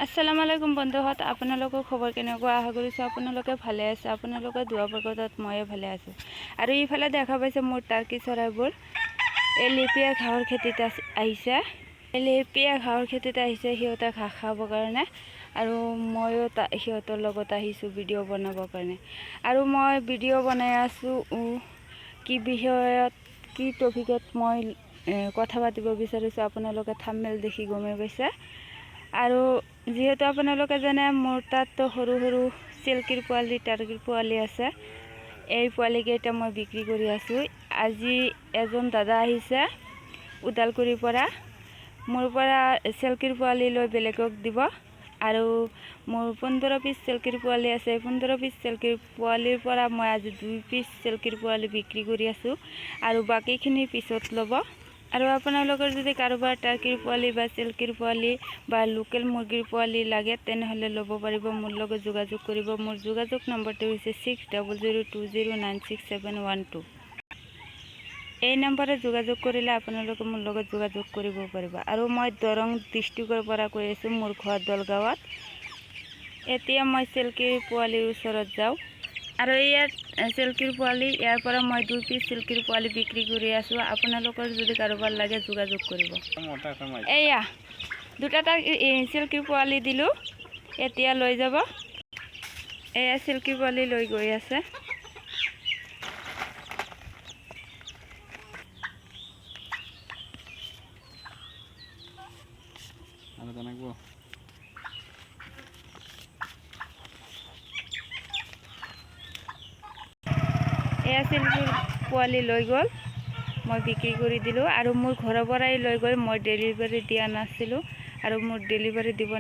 আসসালামু আলাইকুম বন্ধুহত, আপোনালোকৰ খবৰ কেনেকুৱা? আশা কৰিছোঁ আপোনালোকে ভালে আছে। আপোনালোকৰ দুৱা বৰকতত ময়ে ভালে আছোঁ। আৰু ইফালে দেখা পাইছে মোৰ টাৰ্কি চৰাইবোৰ এই লিপিয়া ঘাঁহৰ খেতিত আহিছে। সিহঁতে ঘাঁহ খাবৰ কাৰণে, আৰু ময়ো সিহঁতৰ লগত আহিছোঁ ভিডিঅ' বনাবৰ কাৰণে। আৰু মই ভিডিঅ' বনাই আছোঁ কি বিষয়ত, কি টপিকত মই কথা পাতিব বিচাৰিছোঁ আপোনালোকে থাম্বনেইল দেখি গমেই পাইছে। আৰু যিহেতু আপোনালোকে জানে মোৰ তাত সৰু সৰু চিল্কিৰ পোৱালি, টাৰ্কিৰ পোৱালি আছে। এই পোৱালিকেইটা মই বিক্ৰী কৰি আছোঁ। আজি এজন দাদা আহিছে ওদালগুৰিৰ পৰা, মোৰ পৰা চিল্কিৰ পোৱালি লৈ বেলেগক দিব। আৰু মোৰ 15 পিচ চিল্কিৰ পোৱালি আছে। 15 পিচ চিল্কিৰ পোৱালিৰ পৰা মই আজি 2 পিচ চিল্কিৰ পোৱালি বিক্ৰী কৰি আছোঁ, আৰু বাকীখিনি পিছত ল'ব। আৰু আপোনালোকৰ যদি কাৰোবাৰ টাৰ্কিৰ পোৱালি বা চিল্কিৰ পোৱালি বা লোকেল মুৰ্গীৰ পোৱালি লাগে তেনেহ'লে ল'ব পাৰিব, মোৰ লগত যোগাযোগ কৰিব। মোৰ যোগাযোগ নম্বৰটো হৈছে 6002096712। এই নম্বৰত যোগাযোগ কৰিলে আপোনালোকে মোৰ লগত যোগাযোগ কৰিব পাৰিব। আৰু মই দৰং ডিষ্ট্ৰিক্টৰ পৰা কৈ আছোঁ, মোৰ ঘৰ দলগাঁৱত। এতিয়া মই চিল্কিৰ পোৱালিৰ ওচৰত যাওঁ। আৰু ইয়াত চিল্কিৰ পোৱালি, ইয়াৰ পৰা মই 2 পিচ চিল্কিৰ পোৱালি বিক্ৰী কৰি আছোঁ। আপোনালোকৰ যদি কাৰোবাৰ লাগে যোগাযোগ কৰিব। এয়া 2টা চিল্কিৰ পোৱালি দিলোঁ, এতিয়া লৈ যাব। এয়া চিল্কিৰ পোৱালি লৈ গৈ আছে। এয়া চিল্কিৰ পোৱালি লৈ গ'ল, মই বিক্ৰী কৰি দিলোঁ। আৰু মোৰ ঘৰৰ পৰাই লৈ গৈ মই ডেলিভাৰী দিয়া নাছিলোঁ, আৰু মোৰ ডেলিভাৰী দিব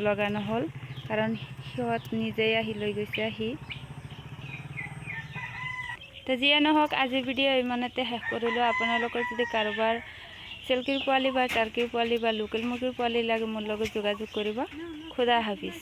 লগা নহ'ল, কাৰণ সিহঁত নিজেই আহি লৈ গৈছে আহি। তো যিয়ে নহওক, আজিৰ ভিডিঅ' ইমানতে শেষ কৰিলোঁ। আপোনালোকৰ যদি কাৰোবাৰ চিল্কিৰ পোৱালি বা টাৰ্কিৰ পোৱালি বা লোকেল মুৰ্গীৰ পোৱালি লাগে মোৰ লগত যোগাযোগ কৰিব। খুদা হাফিজ।